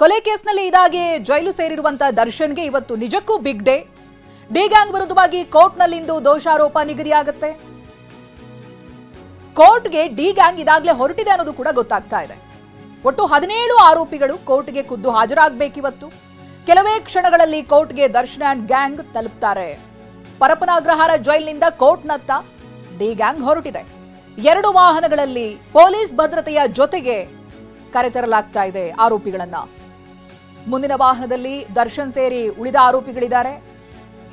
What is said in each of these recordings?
ಕೊಲೆ ಕೇಸ್ನಲ್ಲಿ ಇದಾಗಿ ಜೈಲು ಸೇರಿರುವಂತಹ ದರ್ಶನ್ಗೆ ಇವತ್ತು ನಿಜಕ್ಕೂ ಬಿಗ್ ಡೇ. ಡಿ ಗ್ಯಾಂಗ್ ವಿರುದ್ಧವಾಗಿ ಕೋರ್ಟ್ನಲ್ಲಿಂದು ದೋಷಾರೋಪ ನಿಗದಿಯಾಗುತ್ತೆ. ಕೋರ್ಟ್ಗೆ ಡಿ ಗ್ಯಾಂಗ್ ಇದಾಗಲೇ ಹೊರಟಿದೆ ಅನ್ನೋದು ಕೂಡ ಗೊತ್ತಾಗ್ತಾ ಇದೆ. ಒಟ್ಟು 17 ಆರೋಪಿಗಳು ಕೋರ್ಟ್ಗೆ ಖುದ್ದು ಹಾಜರಾಗಬೇಕಿವತ್ತು. ಕೆಲವೇ ಕ್ಷಣಗಳಲ್ಲಿ ಕೋರ್ಟ್ಗೆ ದರ್ಶನ್ ಅಂಡ್ ಗ್ಯಾಂಗ್ ತಲುಪ್ತಾರೆ. ಪರಪನಾಗ್ರಹಾರ ಜೈಲಿನಿಂದ ಕೋರ್ಟ್ನತ್ತ ಡಿ ಗ್ಯಾಂಗ್ ಹೊರಟಿದೆ. 2 ವಾಹನಗಳಲ್ಲಿ ಪೊಲೀಸ್ ಭದ್ರತೆಯ ಜೊತೆಗೆ ಕರೆತರಲಾಗ್ತಾ ಇದೆ ಆರೋಪಿಗಳನ್ನ. ಮುಂದಿನ ವಾಹನದಲ್ಲಿ ದರ್ಶನ್ ಸೇರಿ ಉಳಿದ ಆರೋಪಿಗಳಿದ್ದಾರೆ.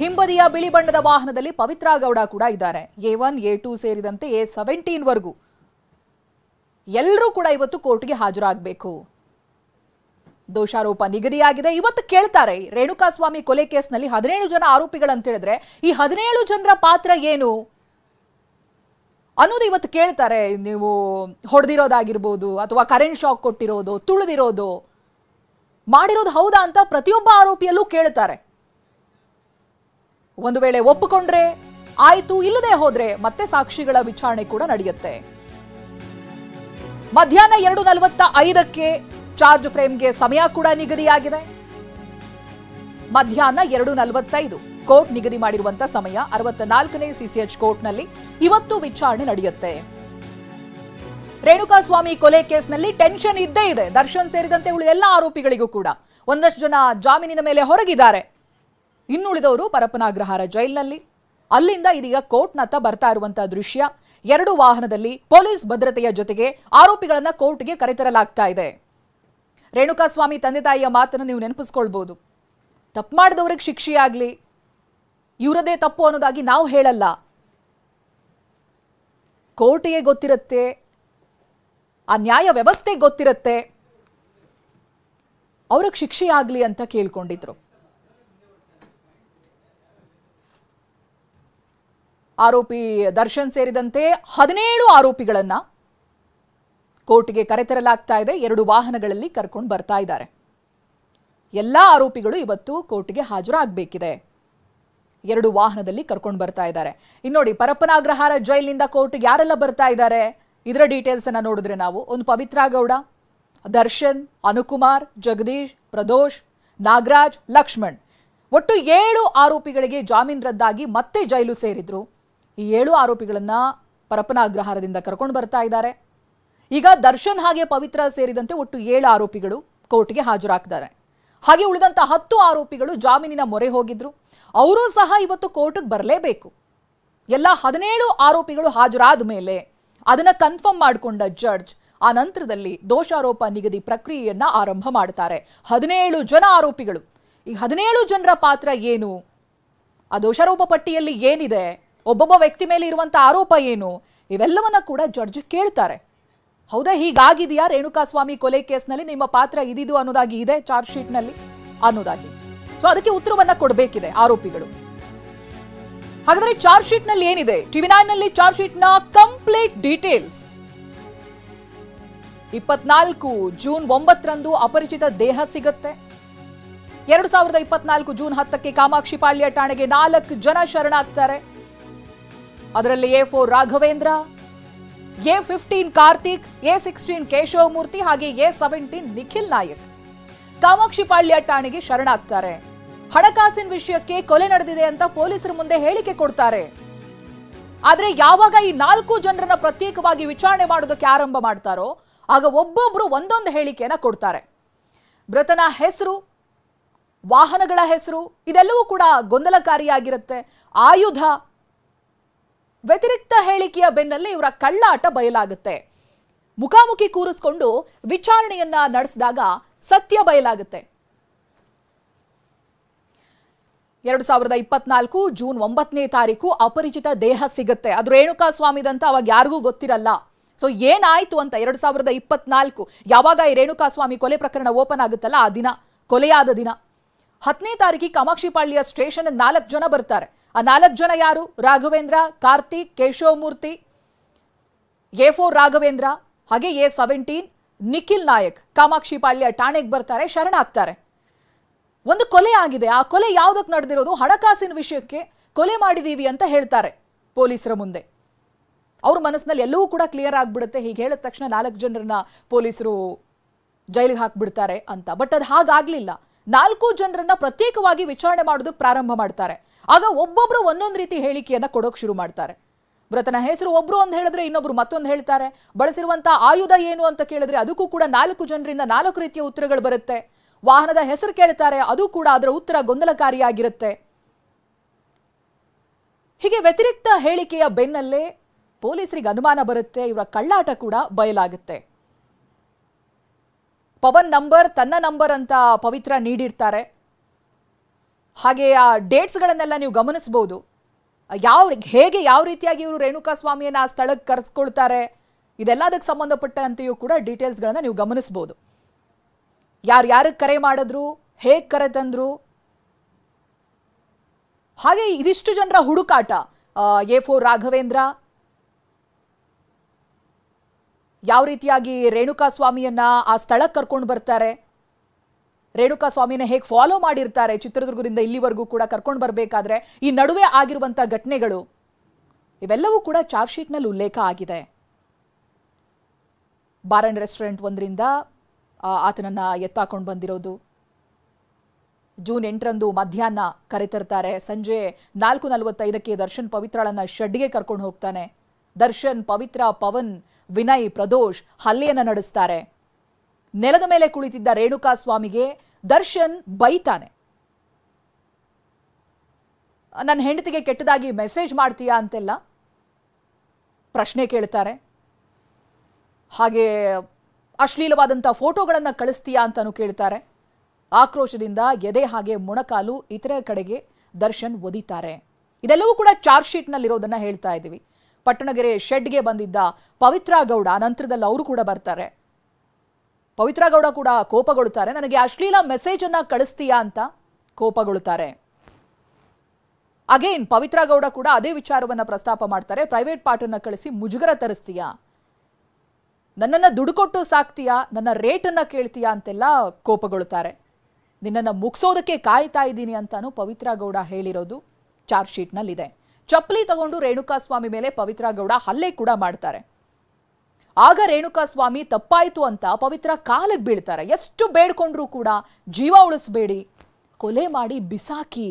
ಹಿಂಬದಿಯ ಬಿಳಿ ಬಣ್ಣದ ವಾಹನದಲ್ಲಿ ಪವಿತ್ರ ಗೌಡ ಕೂಡ ಇದ್ದಾರೆ. A1 A2 ಸೇರಿದಂತೆ A17 ವರೆಗೂ ಎಲ್ಲರೂ ಕೂಡ ಇವತ್ತು ಕೋರ್ಟ್ಗೆ ಹಾಜರಾಗಬೇಕು. ದೋಷಾರೋಪ ನಿಗದಿಯಾಗಿದೆ. ಇವತ್ತು ಕೇಳ್ತಾರೆ ರೇಣುಕಾಸ್ವಾಮಿ ಕೊಲೆ ಕೇಸ್ನಲ್ಲಿ 17 ಜನ ಆರೋಪಿಗಳಂತ ಹೇಳಿದ್ರೆ ಈ 17 ಜನರ ಪಾತ್ರ ಏನು ಅನ್ನೋದು ಇವತ್ತು ಕೇಳ್ತಾರೆ. ನೀವು ಹೊಡೆದಿರೋದಾಗಿರ್ಬೋದು ಅಥವಾ ಕರೆಂಟ್ ಶಾಕ್ ಕೊಟ್ಟಿರೋದು, ತುಳಿದಿರೋದು, ಮಾಡಿರೋದು ಹೌದಾ ಅಂತ ಪ್ರತಿಯೊಬ್ಬ ಆರೋಪಿಯಲ್ಲೂ ಕೇಳ್ತಾರೆ. ಒಂದು ವೇಳೆ ಒಪ್ಪಿಕೊಂಡ್ರೆ ಆಯ್ತು, ಇಲ್ಲದೆ ಹೋದ್ರೆ ಮತ್ತೆ ಸಾಕ್ಷಿಗಳ ವಿಚಾರಣೆ ಕೂಡ ನಡೆಯುತ್ತೆ. ಮಧ್ಯಾಹ್ನ 2:45ಕ್ಕೆ ಚಾರ್ಜ್ ಫ್ರೇಮ್ಗೆ ಸಮಯ ಕೂಡ ನಿಗದಿಯಾಗಿದೆ. ಮಧ್ಯಾಹ್ನ 2:45 ಕೋರ್ಟ್ ನಿಗದಿ ಮಾಡಿರುವಂತಹ ಸಮಯ. 64ನೇ CCH ಕೋರ್ಟ್ನಲ್ಲಿ ಇವತ್ತು ವಿಚಾರಣೆ ನಡೆಯುತ್ತೆ. ರೇಣುಕಾಸ್ವಾಮಿ ಕೊಲೆ ಕೇಸ್ನಲ್ಲಿ ಟೆನ್ಷನ್ ಇದ್ದೇ ಇದೆ. ದರ್ಶನ್ ಸೇರಿದಂತೆ ಉಳಿದ ಎಲ್ಲ ಆರೋಪಿಗಳಿಗೂ ಕೂಡ ಒಂದಷ್ಟು ಜನ ಜಾಮೀನಿನ ಮೇಲೆ ಹೊರಗಿದ್ದಾರೆ. ಇನ್ನುಳಿದವರು ಪರಪನಾಗ್ರಹಾರ ಜೈಲಿನಲ್ಲಿ. ಅಲ್ಲಿಂದ ಇದೀಗ ಕೋರ್ಟ್ನತ್ತ ಬರ್ತಾ ಇರುವಂತಹ ದೃಶ್ಯ. 2 ವಾಹನದಲ್ಲಿ ಪೊಲೀಸ್ ಭದ್ರತೆಯ ಜೊತೆಗೆ ಆರೋಪಿಗಳನ್ನ ಕೋರ್ಟ್ಗೆ ಕರೆತರಲಾಗ್ತಾ ಇದೆ. ರೇಣುಕಾಸ್ವಾಮಿ ತಂದೆ ತಾಯಿಯ ಮಾತನ್ನು ನೀವು ನೆನಪಿಸ್ಕೊಳ್ಬಹುದು. ತಪ್ಪು ಮಾಡಿದವ್ರಿಗೆ ಶಿಕ್ಷೆಯಾಗ್ಲಿ, ಇವರದೇ ತಪ್ಪು ಅನ್ನೋದಾಗಿ ನಾವು ಹೇಳಲ್ಲ. ಕೋರ್ಟಿಗೆ ಗೊತ್ತಿರುತ್ತೆ, ಆ ನ್ಯಾಯ ವ್ಯವಸ್ಥೆ ಗೊತ್ತಿರುತ್ತೆ, ಅವ್ರಿಗೆ ಶಿಕ್ಷೆಯಾಗ್ಲಿ ಅಂತ ಕೇಳ್ಕೊಂಡಿದ್ರು. ಆರೋಪಿ ದರ್ಶನ್ ಸೇರಿದಂತೆ 17 ಆರೋಪಿಗಳನ್ನ ಕೋರ್ಟ್ಗೆ ಕರೆತರಲಾಗ್ತಾ ಇದೆ. 2 ವಾಹನಗಳಲ್ಲಿ ಕರ್ಕೊಂಡು ಬರ್ತಾ ಇದ್ದಾರೆ. ಎಲ್ಲಾ ಆರೋಪಿಗಳು ಇವತ್ತು ಕೋರ್ಟ್ಗೆ ಹಾಜರಾಗಬೇಕಿದೆ. 2 ವಾಹನದಲ್ಲಿ ಕರ್ಕೊಂಡು ಬರ್ತಾ ಇದ್ದಾರೆ. ಇನ್ನೋಡಿ, ಪರಪನಾಗ್ರಹಾರ ಜೈಲಿನಿಂದ ಕೋರ್ಟ್ಗೆ ಯಾರೆಲ್ಲ ಬರ್ತಾ ಇದ್ದಾರೆ ಇದರ ಡೀಟೇಲ್ಸ್ ಅನ್ನ ನೋಡಿದ್ರೆ ನಾವು ಒಂದು ಪವಿತ್ರ ಗೌಡ, ದರ್ಶನ್, ಅನುಕುಮಾರ್, ಜಗದೀಶ್, ಪ್ರದೋಷ್, ನಾಗರಾಜ್, ಲಕ್ಷ್ಮಣ್, ಒಟ್ಟು 7 ಆರೋಪಿಗಳಿಗೆ ಜಾಮೀನು ರದ್ದಾಗಿ ಮತ್ತೆ ಜೈಲು ಸೇರಿದ್ರು. ಈ 7 ಆರೋಪಿಗಳನ್ನ ಪರಪನಾಗ್ರಹಾರದಿಂದ ಕರ್ಕೊಂಡು ಬರ್ತಾ ಇದ್ದಾರೆ. ಈಗ ದರ್ಶನ್ ಹಾಗೆ ಪವಿತ್ರ ಸೇರಿದಂತೆ ಒಟ್ಟು 7 ಆರೋಪಿಗಳು ಕೋರ್ಟ್ಗೆ ಹಾಜರಾಗ್ತಾರೆ. ಹಾಗೆ ಉಳಿದಂತ 10 ಆರೋಪಿಗಳು ಜಾಮೀನಿನ ಮೊರೆ ಹೋಗಿದ್ರು. ಅವರು ಸಹ ಇವತ್ತು ಕೋರ್ಟ್ಗೆ ಬರಲೇಬೇಕು. ಎಲ್ಲ 17 ಆರೋಪಿಗಳು ಹಾಜರಾದ ಮೇಲೆ ಅದನ್ನ ಕನ್ಫರ್ಮ್ ಮಾಡಿಕೊಂಡ ಜಡ್ಜ್ ಆ ನಂತರದಲ್ಲಿ ದೋಷಾರೋಪ ನಿಗದಿ ಪ್ರಕ್ರಿಯೆಯನ್ನ ಆರಂಭ ಮಾಡ್ತಾರೆ. 17 ಜನ ಆರೋಪಿಗಳು. ಈ 17 ಜನರ ಪಾತ್ರ ಏನು, ಆ ದೋಷಾರೋಪ ಪಟ್ಟಿಯಲ್ಲಿ ಏನಿದೆ, ಒಬ್ಬೊಬ್ಬ ವ್ಯಕ್ತಿ ಮೇಲೆ ಇರುವಂತಹ ಆರೋಪ ಏನು, ಇವೆಲ್ಲವನ್ನ ಕೂಡ ಜಡ್ಜ್ ಕೇಳ್ತಾರೆ. ಹೌದಾ, ಹೀಗಾಗಿದೆಯಾ ರೇಣುಕಾಸ್ವಾಮಿ ಕೊಲೆ ಕೇಸ್ನಲ್ಲಿ ನಿಮ್ಮ ಪಾತ್ರ ಇದಿದು ಅನ್ನೋದಾಗಿ ಇದೆ ಚಾರ್ಜ್ ಶೀಟ್ ನಲ್ಲಿ ಅನ್ನೋದಾಗಿ. ಸೊ ಅದಕ್ಕೆ ಉತ್ತರವನ್ನ ಕೊಡಬೇಕಿದೆ ಆರೋಪಿಗಳು. ಹಾಗಾದ್ರೆ ಚಾರ್ಜ್ ಶೀಟ್ ನಲ್ಲಿ ಏನಿದೆ? TV9 ನಲ್ಲಿ ಚಾರ್ಜ್ ಶೀಟ್ ನ ಕಂಪ್ಲೀಟ್ ಡೀಟೇಲ್ಸ್. 24 ಜೂನ್ 9ರಂದು ಅಪರಿಚಿತ ದೇಹ ಸಿಗುತ್ತೆ. 2024 ಜೂನ್ 10ಕ್ಕೆ ಕಾಮಾಕ್ಷಿ ಪಾಳ್ಯ ಠಾಣೆಗೆ 4 ಜನ ಶರಣಾಗ್ತಾರೆ. ಅದರಲ್ಲಿ A4 Raghavendra, A15 Karthik, A16 Keshavamurthy ಹಾಗೆ A17 ನಿಖಿಲ್ ನಾಯಕ್ ಕಾಮಾಕ್ಷಿ ಪಾಳ್ಯ ಠಾಣೆಗೆ ಶರಣಾಗ್ತಾರೆ. ಹಣಕಾಸಿನ ವಿಷಯಕ್ಕೆ ಕೊಲೆ ನಡೆದಿದೆ ಅಂತ ಪೊಲೀಸರ ಮುಂದೆ ಹೇಳಿಕೆ ಕೊಡ್ತಾರೆ. ಆದ್ರೆ ಯಾವಾಗ ಈ 4 ಜನರನ್ನ ಪ್ರತ್ಯೇಕವಾಗಿ ವಿಚಾರಣೆ ಮಾಡೋದಕ್ಕೆ ಆರಂಭ ಮಾಡ್ತಾರೋ ಆಗ ಒಬ್ಬೊಬ್ರು ಒಂದೊಂದು ಹೇಳಿಕೆಯನ್ನ ಕೊಡ್ತಾರೆ. ಮೃತನ ಹೆಸರು, ವಾಹನಗಳ ಹೆಸರು ಇದೆಲ್ಲವೂ ಕೂಡ ಗೊಂದಲಕಾರಿಯಾಗಿರುತ್ತೆ. ಆಯುಧ, ವ್ಯತಿರಿಕ್ತ ಹೇಳಿಕೆಯ ಬೆನ್ನಲ್ಲೇ ಇವರ ಕಳ್ಳಾಟ ಬಯಲಾಗುತ್ತೆ. ಮುಖಾಮುಖಿ ಕೂರಿಸಿಕೊಂಡು ವಿಚಾರಣೆಯನ್ನ ನಡೆಸಿದಾಗ ಸತ್ಯ ಬಯಲಾಗುತ್ತೆ. 2024 ಜೂನ್ 9ನೇ ತಾರೀಕು ಅಪರಿಚಿತ ದೇಹ ಸಿಗುತ್ತೆ. ಅದು ರೇಣುಕಾಸ್ವಾಮಿದಂತ ಅವಾಗ ಯಾರಿಗೂ ಗೊತ್ತಿರಲ್ಲ. ಸೊ ಏನಾಯ್ತು ಅಂತ 2024 ಯಾವಾಗ ಈ ರೇಣುಕಾಸ್ವಾಮಿ ಕೊಲೆ ಪ್ರಕರಣ ಓಪನ್ ಆಗುತ್ತಲ್ಲ ಆ ದಿನ, ಕೊಲೆಯಾದ ದಿನ 10ನೇ ತಾರೀಕಿಗೆ ಕಾಮಾಕ್ಷಿ ಪಾಳ್ಯ ಸ್ಟೇಷನ್ 4 ಜನ ಬರ್ತಾರೆ. ಆ 4 ಜನ ಯಾರು? ರಾಘವೇಂದ್ರ, ಕಾರ್ತಿಕ್, ಕೇಶವಮೂರ್ತಿ, A4 ರಾಘವೇಂದ್ರ ಹಾಗೆ A17 ನಿಖಿಲ್ ನಾಯಕ್ ಕಾಮಾಕ್ಷಿ ಪಾಳ್ಯ ಠಾಣೆಗೆ ಬರ್ತಾರೆ, ಶರಣಾಗ್ತಾರೆ. ಒಂದು ಕೊಲೆ ಆಗಿದೆ. ಆ ಕೊಲೆ ಯಾವುದಕ್ಕೆ ನಡೆದಿರೋದು? ಹಣಕಾಸಿನ ವಿಷಯಕ್ಕೆ ಕೊಲೆ ಮಾಡಿದೀವಿ ಅಂತ ಹೇಳ್ತಾರೆ ಪೊಲೀಸರ ಮುಂದೆ. ಅವ್ರ ಮನಸ್ಸಿನಲ್ಲಿ ಎಲ್ಲವೂ ಕೂಡ ಕ್ಲಿಯರ್ ಆಗ್ಬಿಡುತ್ತೆ. ಹೀಗೆ ಹೇಳಿದ ತಕ್ಷಣ 4 ಜನರನ್ನ ಪೊಲೀಸರು ಜೈಲಿಗೆ ಹಾಕ್ಬಿಡ್ತಾರೆ ಅಂತ. ಬಟ್ ಅದು ಹಾಗಾಗ್ಲಿಲ್ಲ. 4 ಜನರನ್ನ ಪ್ರತ್ಯೇಕವಾಗಿ ವಿಚಾರಣೆ ಮಾಡೋದಕ್ಕೆ ಪ್ರಾರಂಭ ಮಾಡ್ತಾರೆ. ಆಗ ಒಬ್ಬೊಬ್ರು ಒಂದೊಂದು ರೀತಿ ಹೇಳಿಕೆಯನ್ನ ಕೊಡೋಕೆ ಶುರು ಮಾಡ್ತಾರೆ. ಮೃತನ ಹೆಸರು ಒಬ್ರು ಒಂದು ಹೇಳಿದ್ರೆ ಇನ್ನೊಬ್ರು ಮತ್ತೊಂದು ಹೇಳ್ತಾರೆ. ಬಳಸಿರುವಂತಹ ಆಯುಧ ಏನು ಅಂತ ಕೇಳಿದ್ರೆ ಅದಕ್ಕೂ ಕೂಡ 4 ಜನರಿಂದ 4 ರೀತಿಯ ಉತ್ತರಗಳು ಬರುತ್ತೆ. ವಾಹನದ ಹೆಸರು ಕೇಳ್ತಾರೆ, ಅದು ಕೂಡ ಅದರ ಉತ್ತರ ಗೊಂದಲಕಾರಿಯಾಗಿರುತ್ತೆ. ಹೀಗೆ ವ್ಯತಿರಿಕ್ತ ಹೇಳಿಕೆಯ ಬೆನ್ನಲ್ಲೇ ಪೊಲೀಸರಿಗೆ ಅನುಮಾನ ಬರುತ್ತೆ, ಇವರ ಕಳ್ಳಾಟ ಕೂಡ ಬಯಲಾಗುತ್ತೆ. ಪವನ್ ನಂಬರ್ ತನ್ನ ನಂಬರ್ ಅಂತ ಪವಿತ್ರ ನೀಡಿರ್ತಾರೆ. ಹಾಗೆ ಆ ಡೇಟ್ಸ್ಗಳನ್ನೆಲ್ಲ ನೀವು ಗಮನಿಸಬಹುದು. ಯಾವ ರೀತಿಯಾಗಿ ಇವರು ರೇಣುಕಾ ಸ್ವಾಮಿಯನ್ನ ಆ ಸ್ಥಳಕ್ಕೆ ಕರೆಸ್ಕೊಳ್ತಾರೆ, ಇದೆಲ್ಲದಕ್ಕೆ ಸಂಬಂಧಪಟ್ಟಂತೆಯೂ ಕೂಡ ಡೀಟೇಲ್ಸ್ಗಳನ್ನ ನೀವು ಗಮನಿಸಬಹುದು. ಯಾರಿಗೆ ಕರೆ ಮಾಡಿದ್ರು, ಹೇಗೆ ಕರೆ ತಂದ್ರು, ಹಾಗೆ ಇದಿಷ್ಟು ಜನರ ಹುಡುಕಾಟ. A4 ರಾಘವೇಂದ್ರ ಯಾವ ರೀತಿಯಾಗಿ ರೇಣುಕಾ ಸ್ವಾಮಿಯನ್ನ ಆ ಸ್ಥಳಕ್ಕೆ ಕರ್ಕೊಂಡು ಬರ್ತಾರೆ, ರೇಣುಕಾ ಸ್ವಾಮಿನ ಹೇಗೆ ಫಾಲೋ ಮಾಡಿರ್ತಾರೆ ಚಿತ್ರದುರ್ಗದಿಂದ ಇಲ್ಲಿವರೆಗೂ ಕೂಡ ಕರ್ಕೊಂಡು ಬರಬೇಕಾದ್ರೆ, ಈ ನಡುವೆ ಆಗಿರುವಂತಹ ಘಟನೆಗಳು ಇವೆಲ್ಲವೂ ಕೂಡ ಚಾರ್ಜ್ ಶೀಟ್ನಲ್ಲಿ ಉಲ್ಲೇಖ ಆಗಿದೆ. ಬಾರ್ ಅಂಡ್ ರೆಸ್ಟೋರೆಂಟ್ ಒಂದರಿಂದ ಆತನನ್ನ ಎತ್ತಾಕೊಂಡು ಬಂದಿರೋದು, ಜೂನ್ 8ರಂದು ಮಧ್ಯಾಹ್ನ ಕರೆತರ್ತಾರೆ, ಸಂಜೆ 4:45ಕ್ಕೆ ದರ್ಶನ್ ಪವಿತ್ರಳನ್ನ ಶೆಡ್ಗೆ ಕರ್ಕೊಂಡು ಹೋಗ್ತಾನೆ. ದರ್ಶನ್, ಪವಿತ್ರ, ಪವನ್, ವಿನಯ್, ಪ್ರದೋಷ್ ಹಲ್ಲೆಯನ್ನ ನಡೆಸ್ತಾರೆ. ನೆಲದ ಮೇಲೆ ಕುಳಿತಿದ್ದ ರೇಣುಕಾ ಸ್ವಾಮಿಗೆ ದರ್ಶನ್ ಬೈತಾನೆ. ನನ್ನ ಹೆಂಡತಿಗೆ ಕೆಟ್ಟದಾಗಿ ಮೆಸೇಜ್ ಮಾಡ್ತೀಯಾ ಅಂತೆಲ್ಲ ಪ್ರಶ್ನೆ ಕೇಳ್ತಾರೆ. ಹಾಗೆ ಅಶ್ಲೀಲವಾದಂಥ ಫೋಟೋಗಳನ್ನು ಕಳಿಸ್ತೀಯಾ ಅಂತಾನು ಕೇಳ್ತಾರೆ. ಆಕ್ರೋಶದಿಂದ ಎದೆ ಹಾಗೆ ಮೊಣಕಾಲು ಇತರ ಕಡೆಗೆ ದರ್ಶನ್ ಒದಿತಾರೆ. ಇದೆಲ್ಲವೂ ಕೂಡ ಚಾರ್ಜ್ ಶೀಟ್ನಲ್ಲಿರೋದನ್ನ ಹೇಳ್ತಾ ಇದ್ದೀವಿ. ಪಟ್ಟಣಗೆರೆ ಶೆಡ್ಗೆ ಬಂದಿದ್ದ ಪವಿತ್ರ ಗೌಡ ನಂತರದಲ್ಲಿ ಅವರು ಕೂಡ ಬರ್ತಾರೆ. ಪವಿತ್ರ ಗೌಡ ಕೂಡ ಕೋಪಗೊಳ್ಳುತ್ತಾರೆ. ನನಗೆ ಅಶ್ಲೀಲ ಮೆಸೇಜ್ ಅನ್ನ ಕಳಿಸ್ತೀಯಾ ಅಂತ ಕೋಪಗೊಳ್ಳುತ್ತಾರೆ. ಅಗೇನ್ ಪವಿತ್ರ ಗೌಡ ಕೂಡ ಅದೇ ವಿಚಾರವನ್ನ ಪ್ರಸ್ತಾಪ ಮಾಡ್ತಾರೆ. ಪ್ರೈವೇಟ್ ಪಾರ್ಟನ್ನ ಕಳಿಸಿ ಮುಜುಗರ ತರಿಸ್ತೀಯಾ, ನನ್ನನ್ನು ದುಡ್ಡು ಕೊಟ್ಟು ಸಾಕ್ತೀಯಾ, ನನ್ನ ರೇಟನ್ನು ಕೇಳ್ತೀಯಾ ಅಂತೆಲ್ಲ ಕೋಪಗೊಳ್ಳುತ್ತಾರೆ. ನಿನ್ನನ್ನು ಮುಗಿಸೋದಕ್ಕೆ ಕಾಯ್ತಾ ಇದ್ದೀನಿ ಅಂತಾನು ಪವಿತ್ರ ಗೌಡ ಹೇಳಿರೋದು ಚಾರ್ಜ್ ಶೀಟ್ನಲ್ಲಿದೆ. ಚಪ್ಪಲಿ ತಗೊಂಡು ರೇಣುಕಾ ಸ್ವಾಮಿ ಮೇಲೆ ಪವಿತ್ರ ಗೌಡ ಹಲ್ಲೆ ಕೂಡ ಮಾಡ್ತಾರೆ. ಆಗ ರೇಣುಕಾ ಸ್ವಾಮಿ ತಪ್ಪಾಯಿತು ಅಂತ ಪವಿತ್ರ ಕಾಲಿಗೆ ಬೀಳ್ತಾರೆ. ಎಷ್ಟು ಬೇಡ್ಕೊಂಡ್ರೂ ಕೂಡ ಜೀವ ಉಳಿಸಬೇಡಿ, ಕೊಲೆ ಮಾಡಿ ಬಿಸಾಕಿ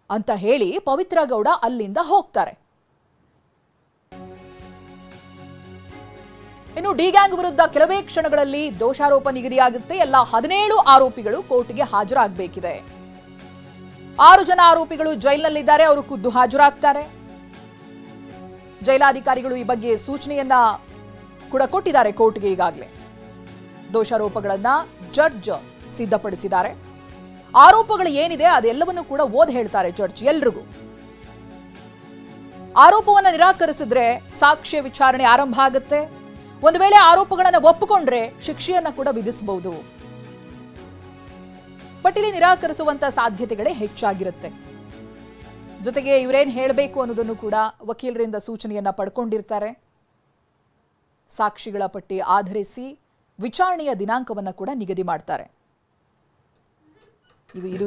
ಅಂತ ಹೇಳಿ ಪವಿತ್ರ ಗೌಡ ಅಲ್ಲಿಂದ ಹೋಗ್ತಾರೆ. ಇನ್ನು ಡಿ ಗ್ಯಾಂಗ್ ವಿರುದ್ಧ ಕೆಲವೇ ಕ್ಷಣಗಳಲ್ಲಿ ದೋಷಾರೋಪ ನಿಗದಿಯಾಗುತ್ತೆ. ಎಲ್ಲ 17 ಆರೋಪಿಗಳು ಕೋರ್ಟ್ಗೆ ಹಾಜರಾಗಬೇಕಿದೆ. 6 ಜನ ಆರೋಪಿಗಳು ಜೈಲಿನಲ್ಲಿದ್ದಾರೆ, ಅವರು ಖುದ್ದು ಹಾಜರಾಗ್ತಾರೆ. ಜೈಲಾಧಿಕಾರಿಗಳು ಈ ಬಗ್ಗೆ ಸೂಚನೆಯನ್ನ ಕೂಡ ಕೊಟ್ಟಿದ್ದಾರೆ ಕೋರ್ಟ್ಗೆ. ಈಗಾಗಲೇ ದೋಷಾರೋಪಗಳನ್ನ ಜಡ್ಜ್ ಸಿದ್ಧಪಡಿಸಿದ್ದಾರೆ. ಆರೋಪಗಳು ಏನಿದೆ ಅದೆಲ್ಲವನ್ನೂ ಕೂಡ ಓದ್ ಹೇಳ್ತಾರೆ ಜಡ್ಜ್ ಎಲ್ರಿಗೂ. ಆರೋಪವನ್ನ ನಿರಾಕರಿಸಿದ್ರೆ ಸಾಕ್ಷ್ಯ ವಿಚಾರಣೆ ಆರಂಭ ಆಗುತ್ತೆ. ಒಂದು ವೇಳೆ ಆರೋಪಗಳನ್ನು ಒಪ್ಪಿಕೊಂಡ್ರೆ ಶಿಕ್ಷೆಯನ್ನ ಕೂಡ ವಿಧಿಸಬಹುದು. ಬಟ್ ಇಲ್ಲಿ ನಿರಾಕರಿಸುವಂತ ಸಾಧ್ಯತೆಗಳೇ ಹೆಚ್ಚಾಗಿರುತ್ತೆ. ಜೊತೆಗೆ ಇವರೇನ್ ಹೇಳಬೇಕು ಅನ್ನೋದನ್ನು ಕೂಡ ವಕೀಲರಿಂದ ಸೂಚನೆಯನ್ನ ಪಡ್ಕೊಂಡಿರ್ತಾರೆ. ಸಾಕ್ಷಿಗಳ ಪಟ್ಟಿ ಆಧರಿಸಿ ವಿಚಾರಣೆಯ ದಿನಾಂಕವನ್ನ ಕೂಡ ನಿಗದಿ ಮಾಡ್ತಾರೆ.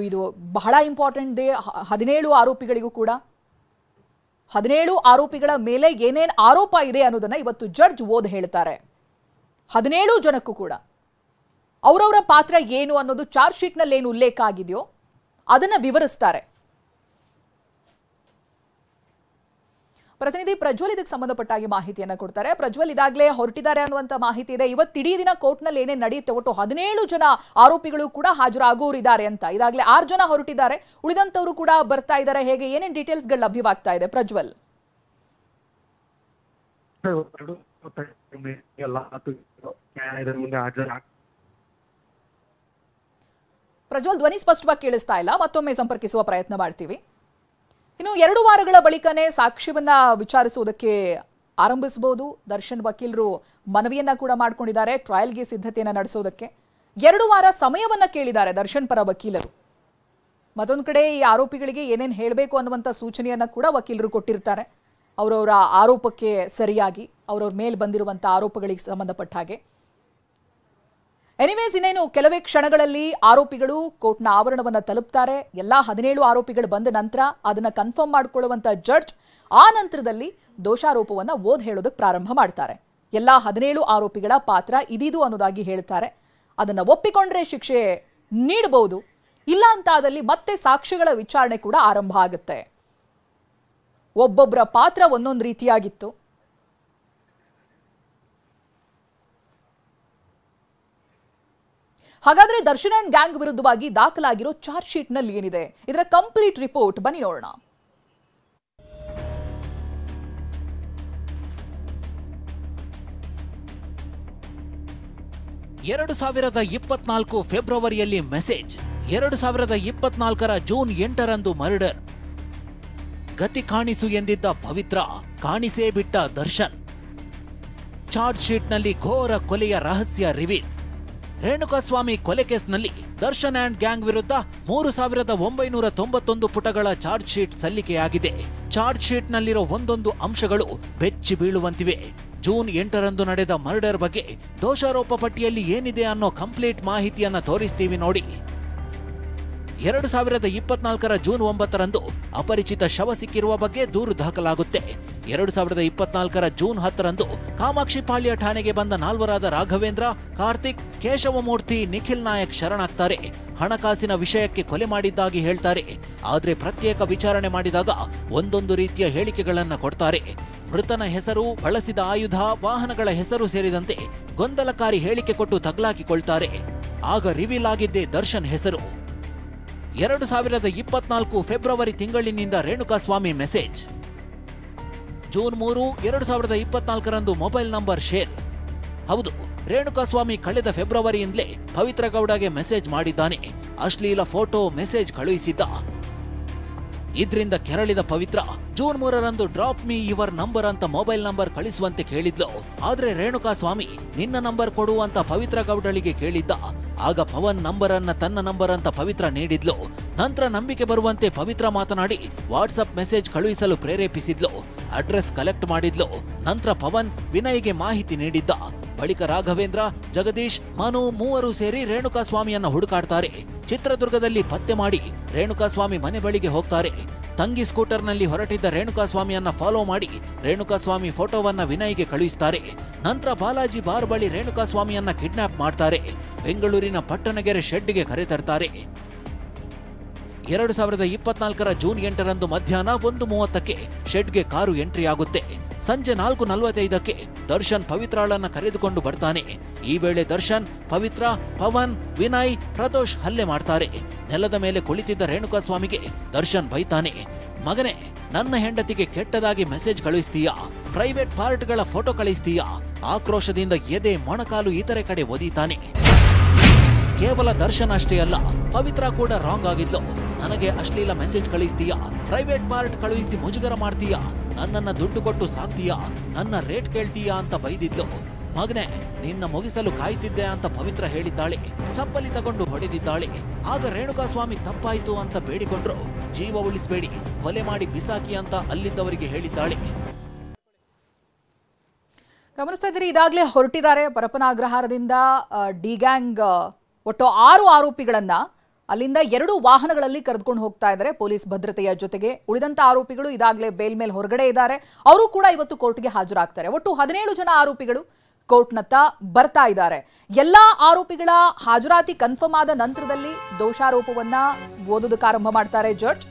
ಇದು ಬಹಳ ಇಂಪಾರ್ಟೆಂಟ್ ಡೇ. 17 ಆರೋಪಿಗಳಿಗೂ ಕೂಡ 17 ಆರೋಪಿಗಳ ಮೇಲೆ ಏನೇನು ಆರೋಪ ಇದೆ ಅನ್ನೋದನ್ನ ಇವತ್ತು ಜಡ್ಜ್ ಓದ್ ಹೇಳ್ತಾರೆ. 17 ಜನಕ್ಕೂ ಕೂಡ ಅವರವರ ಪಾತ್ರ ಏನು ಅನ್ನೋದು ಚಾರ್ಜ್ ಶೀಟ್ನಲ್ಲಿ ಏನು ಉಲ್ಲೇಖ ಆಗಿದೆಯೋ ಅದನ್ನ ವಿವರಿಸ್ತಾರೆ. ಪ್ರತಿನಿಧಿ ಪ್ರಜ್ವಲ್ ಇದಕ್ಕೆ ಸಂಬಂಧಪಟ್ಟಾಗಿ ಮಾಹಿತಿಯನ್ನ ಕೊಡ್ತಾರೆ. ಪ್ರಜ್ವಲ್, ಇದಾಗಲೇ ಹೊರಟಿದ್ದಾರೆ ಅನ್ನುವಂತ ಮಾಹಿತಿ ಇದೆ. ಇವತ್ತಿಡೀ ದಿನ ಕೋರ್ಟ್ನಲ್ಲಿ ಏನೇನು ನಡೆಯುತ್ತೆ, ಒಟ್ಟು 17 ಜನ ಆರೋಪಿಗಳು ಕೂಡ ಹಾಜರಾಗೋರಿದ್ದಾರೆ ಅಂತ. ಇದಾಗಲೇ 6 ಜನ ಹೊರಟಿದ್ದಾರೆ, ಉಳಿದಂತವರು ಕೂಡ ಬರ್ತಾ ಇದ್ದಾರೆ. ಹೇಗೆ ಏನೇನು ಡೀಟೇಲ್ಸ್ಗಳು ಲಭ್ಯವಾಗ್ತಾ ಇದೆ ಪ್ರಜ್ವಲ್? ಪ್ರಜ್ವಲ್, ಧ್ವನಿ ಸ್ಪಷ್ಟವಾಗಿ ಕೇಳಿಸ್ತಾ ಇಲ್ಲ, ಮತ್ತೊಮ್ಮೆ ಸಂಪರ್ಕಿಸುವ ಪ್ರಯತ್ನ ಮಾಡ್ತೀವಿ. ಇನ್ನು 2 ವಾರಗಳ ಬಳಿಕನೇ ಸಾಕ್ಷ್ಯವನ್ನ ವಿಚಾರಿಸುವುದಕ್ಕೆ ಆರಂಭಿಸಬಹುದು. ದರ್ಶನ್ ವಕೀಲರು ಮನವಿಯನ್ನ ಕೂಡ ಮಾಡ್ಕೊಂಡಿದ್ದಾರೆ ಟ್ರಯಲ್ಗೆ ಸಿದ್ಧತೆಯನ್ನ ನಡೆಸೋದಕ್ಕೆ. 2 ವಾರ ಸಮಯವನ್ನ ಕೇಳಿದ್ದಾರೆ ದರ್ಶನ್ ಪರ ವಕೀಲರು. ಮತ್ತೊಂದು ಕಡೆ ಈ ಆರೋಪಿಗಳಿಗೆ ಏನೇನು ಹೇಳಬೇಕು ಅನ್ನುವಂಥ ಸೂಚನೆಯನ್ನ ಕೂಡ ವಕೀಲರು ಕೊಟ್ಟಿರ್ತಾರೆ. ಅವರವರ ಆರೋಪಕ್ಕೆ ಸರಿಯಾಗಿ, ಅವರವ್ರ ಮೇಲೆ ಬಂದಿರುವಂಥ ಆರೋಪಗಳಿಗೆ ಸಂಬಂಧಪಟ್ಟ ಹಾಗೆ. ಎನಿವೇಸ್, ಇನ್ನೇನು ಕೆಲವೇ ಕ್ಷಣಗಳಲ್ಲಿ ಆರೋಪಿಗಳು ಕೋರ್ಟ್ನ ಆವರಣವನ್ನು ತಲುಪ್ತಾರೆ. ಎಲ್ಲ 17 ಆರೋಪಿಗಳು ಬಂದ ನಂತರ ಅದನ್ನ ಕನ್ಫರ್ಮ್ ಮಾಡಿಕೊಳ್ಳುವಂತ ಜಡ್ಜ್ ಆ ನಂತರದಲ್ಲಿ ದೋಷಾರೋಪವನ್ನು ಓದ್ ಹೇಳೋದಕ್ಕೆ ಪ್ರಾರಂಭ ಮಾಡ್ತಾರೆ. ಎಲ್ಲ 17 ಆರೋಪಿಗಳ ಪಾತ್ರ ಇದಿದು ಅನ್ನೋದಾಗಿ ಹೇಳ್ತಾರೆ. ಅದನ್ನು ಒಪ್ಪಿಕೊಂಡ್ರೆ ಶಿಕ್ಷೆ ನೀಡಬಹುದು, ಇಲ್ಲ ಅಂತಾದಲ್ಲಿ ಮತ್ತೆ ಸಾಕ್ಷ್ಯಗಳ ವಿಚಾರಣೆ ಕೂಡ ಆರಂಭ ಆಗುತ್ತೆ. ಒಬ್ಬೊಬ್ಬರ ಪಾತ್ರ ಒಂದೊಂದು ರೀತಿಯಾಗಿತ್ತು. ಹಾಗಾದ್ರೆ ದರ್ಶನ್ ಅಂಡ್ ಗ್ಯಾಂಗ್ ವಿರುದ್ಧವಾಗಿ ದಾಖಲಾಗಿರೋ ಚಾರ್ಜ್ ಶೀಟ್ ನಲ್ಲಿ ಏನಿದೆ, ಇದರ ಕಂಪ್ಲೀಟ್ ರಿಪೋರ್ಟ್ ಬನ್ನಿ ನೋಡೋಣ. ಫೆಬ್ರವರಿಯಲ್ಲಿ ಮೆಸೇಜ್, 2024 ಜೂನ್ 8 ಮರ್ಡರ್. ಗತಿ ಕಾಣಿಸು ಎಂದಿದ್ದ ಪವಿತ್ರ, ಕಾಣಿಸೇ ಬಿಟ್ಟ ದರ್ಶನ್. ಚಾರ್ಜ್ ಶೀಟ್ನಲ್ಲಿ ಘೋರ ಕೊಲೆಯ ರಹಸ್ಯ ರಿವೀಲ್. ರೇಣುಕಾಸ್ವಾಮಿ ಕೊಲೆ ಕೇಸ್ನಲ್ಲಿ ದರ್ಶನ್ ಅಂಡ್ ಗ್ಯಾಂಗ್ ವಿರುದ್ಧ 3991 ಪುಟಗಳ ಚಾರ್ಜ್ ಶೀಟ್ ಸಲ್ಲಿಕೆಯಾಗಿದೆ. ಚಾರ್ಜ್ ಶೀಟ್ನಲ್ಲಿರೋ ಒಂದೊಂದು ಅಂಶಗಳು ಬೆಚ್ಚಿ ಬೀಳುವಂತಿವೆ. ಜೂನ್ 8 ನಡೆದ ಮರ್ಡರ್ ಬಗ್ಗೆ ದೋಷಾರೋಪ ಪಟ್ಟಿಯಲ್ಲಿ ಏನಿದೆ ಅನ್ನೋ ಕಂಪ್ಲೀಟ್ ಮಾಹಿತಿಯನ್ನ ತೋರಿಸ್ತೀವಿ ನೋಡಿ. 2024 ಜೂನ್ 9 ಅಪರಿಚಿತ ಶವ ಸಿಕ್ಕಿರುವ ಬಗ್ಗೆ ದೂರು ದಾಖಲಾಗುತ್ತೆ. 2024 ಜೂನ್ 10 ಕಾಮಾಕ್ಷಿಪಾಳ್ಯ ಠಾಣೆಗೆ ಬಂದ ನಾಲ್ವರಾದ ರಾಘವೇಂದ್ರ, ಕಾರ್ತಿಕ್, ಕೇಶವಮೂರ್ತಿ, ನಿಖಿಲ್ ನಾಯಕ್ ಶರಣಾಗ್ತಾರೆ. ಹಣಕಾಸಿನ ವಿಷಯಕ್ಕೆ ಕೊಲೆ ಮಾಡಿದ್ದಾಗಿ ಹೇಳ್ತಾರೆ. ಆದ್ರೆ ಪ್ರತ್ಯೇಕ ವಿಚಾರಣೆ ಮಾಡಿದಾಗ ಒಂದೊಂದು ರೀತಿಯ ಹೇಳಿಕೆಗಳನ್ನ ಕೊಡ್ತಾರೆ. ಮೃತನ ಹೆಸರು, ಬಳಸಿದ ಆಯುಧ, ವಾಹನಗಳ ಹೆಸರು ಸೇರಿದಂತೆ ಗೊಂದಲಕಾರಿ ಹೇಳಿಕೆ ಕೊಟ್ಟು ತಗಲಾಕಿಕೊಳ್ತಾರೆ. ಆಗ ರಿವೀಲ್ ಆಗಿದ್ದೇ ದರ್ಶನ್ ಹೆಸರು. 2024 ಫೆಬ್ರವರಿ ತಿಂಗಳಿನಿಂದ Renukaswamy message. June 3, 2024 mobile number share. ಹೌದು, ರೇಣುಕಾಸ್ವಾಮಿ ಕಳೆದ ಫೆಬ್ರವರಿಯಿಂದಲೇ ಪವಿತ್ರ ಗೌಡಗೆ ಮೆಸೇಜ್ ಮಾಡಿದ್ದಾನೆ. ಅಶ್ಲೀಲ ಫೋಟೋ, ಮೆಸೇಜ್ ಕಳುಹಿಸಿದ್ದ. ಇದ್ರಿಂದ ಕೆರಳಿದ Pavithra June 3 drop me your number ಅಂತ ಮೊಬೈಲ್ ನಂಬರ್ ಕಳಿಸುವಂತೆ ಕೇಳಿದ್ಲು. ಆದ್ರೆ ರೇಣುಕಾಸ್ವಾಮಿ ನಿನ್ನ ನಂಬರ್ ಕೊಡು ಅಂತ ಪವಿತ್ರ ಗೌಡಳಿಗೆ ಕೇಳಿದ್ದ. ಆಗ ಪವನ್ ನಂಬರ್ ಅನ್ನ ತನ್ನ ನಂಬರ್ ಅಂತ ಪವಿತ್ರ ನೀಡಿದ್ಲು. ನಂತರ ನಂಬಿಕೆ ಬರುವಂತೆ ಪವಿತ್ರ ಮಾತನಾಡಿ ವಾಟ್ಸಪ್ ಮೆಸೇಜ್ ಕಳುಹಿಸಲು ಪ್ರೇರೇಪಿಸಿದ್ಲು. ಅಡ್ರೆಸ್ ಕಲೆಕ್ಟ್ ಮಾಡಿದ್ಲು. ನಂತರ ಪವನ್ ವಿನಯ್ಗೆ ಮಾಹಿತಿ ನೀಡಿದ್ದ. ಬಳಿಕ ರಾಘವೇಂದ್ರ, ಜಗದೀಶ್, ಮನು ಮೂವರು ಸೇರಿ ರೇಣುಕಾಸ್ವಾಮಿಯನ್ನ ಹುಡುಕಾಡ್ತಾರೆ. ಚಿತ್ರದುರ್ಗದಲ್ಲಿ ಪತ್ತೆ ಮಾಡಿ ರೇಣುಕಾಸ್ವಾಮಿ ಮನೆ ಬಳಿಗೆ ಹೋಗ್ತಾರೆ. ತಂಗಿ ಸ್ಕೂಟರ್ನಲ್ಲಿ ಹೊರಟಿದ್ದ ರೇಣುಕಾಸ್ವಾಮಿಯನ್ನ ಫಾಲೋ ಮಾಡಿ ರೇಣುಕಾಸ್ವಾಮಿ ಫೋಟೋವನ್ನ ವಿನಯ್ಗೆ ಕಳುಹಿಸ್ತಾರೆ. ನಂತರ ಬಾಲಾಜಿ ಬಾರ್ ಬಳಿ ರೇಣುಕಾಸ್ವಾಮಿಯನ್ನ ಕಿಡ್ನಾಪ್ ಮಾಡ್ತಾರೆ. ಬೆಂಗಳೂರಿನ ಪಟ್ಟಣಗೆರೆ ಶೆಡ್ಗೆ ಕರೆತರ್ತಾರೆ. 2024 ಜೂನ್ 8 ಮಧ್ಯಾಹ್ನ 1:30 ಶೆಡ್ಗೆ ಕಾರು ಎಂಟ್ರಿ ಆಗುತ್ತೆ. ಸಂಜೆ 4:45 ದರ್ಶನ್ ಪವಿತ್ರಾಳನ್ನ ಕರೆದುಕೊಂಡು ಬರ್ತಾನೆ. ಈ ವೇಳೆ ದರ್ಶನ್, ಪವಿತ್ರ, ಪವನ್, ವಿನಯ್, ಪ್ರದೋಷ್ ಹಲ್ಲೆ ಮಾಡ್ತಾರೆ. ನೆಲದ ಮೇಲೆ ಕುಳಿತಿದ್ದ ರೇಣುಕಾಸ್ವಾಮಿಗೆ ದರ್ಶನ್ ಬೈತಾನೆ. ಮಗನೇ, ನನ್ನ ಹೆಂಡತಿಗೆ ಕೆಟ್ಟದಾಗಿ ಮೆಸೇಜ್ ಕಳುಹಿಸ್ತೀಯಾ? ಪ್ರೈವೇಟ್ ಪಾರ್ಟ್ಗಳ ಫೋಟೋ ಕಳಿಸ್ತೀಯಾ? ಆಕ್ರೋಶದಿಂದ ಎದೆ, ಮೊಣಕಾಲು ಇತರೆ ಕಡೆ ಒದೀತಾನೆ. ಕೇವಲ ದರ್ಶನ್ ಅಷ್ಟೇ ಅಲ್ಲ, ಪವಿತ್ರ ಕೂಡ ರಾಂಗ್ ಆಗಿದ್ಲು. ನನಗೆ ಅಶ್ಲೀಲ ಮೆಸೇಜ್ ಕಳಿಸ್ತೀಯಾ? ಪ್ರೈವೇಟ್ ಪಾರ್ಟ್ ಕಳುಹಿಸಿ ಮುಜುಗರ ಮಾಡ್ತೀಯಾ? ನನ್ನನ್ನ ದುಡ್ಡು ಕೊಟ್ಟು ಸಾಕ್ತೀಯಾ? ನನ್ನ ರೇಟ್ ಕೇಳ್ತೀಯಾ ಅಂತ ಬೈದಿದ್ಲು. ಮಗನೇ, ನಿನ್ನ ಮುಗಿಸಲು ಕಾಯ್ತಿದ್ದೆ ಅಂತ ಪವಿತ್ರ ಹೇಳಿದ್ದಾಳೆ. ಚಪ್ಪಲಿ ತಗೊಂಡು ಹೊಡೆದಿದ್ದಾಳೆ. ಆಗ ರೇಣುಕಾಸ್ವಾಮಿ ತಪ್ಪಾಯ್ತು ಅಂತ ಬೇಡಿಕೊಂಡ್ರು. ಜೀವ ಉಳಿಸಬೇಡಿ, ಕೊಲೆ ಮಾಡಿ ಬಿಸಾಕಿ ಅಂತ ಅಲ್ಲಿದ್ದವರಿಗೆ ಹೇಳಿದ್ದಾಳೆ. ಗಮನಿಸ್ತಾ ಇದ್ದೀರಿ, ಇದಾಗಲೇ ಹೊರಟಿದ್ದಾರೆ ಪರಪ್ಪನ ಅಗ್ರಹಾರದಿಂದ ಡಿ ಗ್ಯಾಂಗ್ ಒಟ್ಟು 6 ಆರೋಪಿಗಳನ್ನ ಅಲ್ಲಿಂದ 2 ವಾಹನಗಳಲ್ಲಿ ಕರೆದುಕೊಂಡು ಹೋಗ್ತಾ ಇದ್ದಾರೆ ಪೊಲೀಸ್ ಭದ್ರತೆಯ ಜೊತೆಗೆ. ಉಳಿದಂತ ಆರೋಪಿಗಳು ಇದಾಗಲೇ ಬೇಲ್ ಮೇಲೆ ಹೊರಗಡೆ ಇದ್ದಾರೆ. ಅವರು ಕೂಡ ಇವತ್ತು ಕೋರ್ಟ್ಗೆ ಹಾಜರಾಗ್ತಾರೆ. ಒಟ್ಟು 17 ಜನ ಆರೋಪಿಗಳು ಕೋರ್ಟ್ನತ್ತ ಬರ್ತಾ ಇದ್ದಾರೆ. ಎಲ್ಲಾ ಆರೋಪಿಗಳ ಹಾಜರಾತಿ ಕನ್ಫರ್ಮ್ ಆದ ನಂತರದಲ್ಲಿ ದೋಷಾರೋಪವನ್ನ ಓದೋದಕ್ಕೆ ಆರಂಭ ಮಾಡ್ತಾರೆ ಜಡ್ಜ್.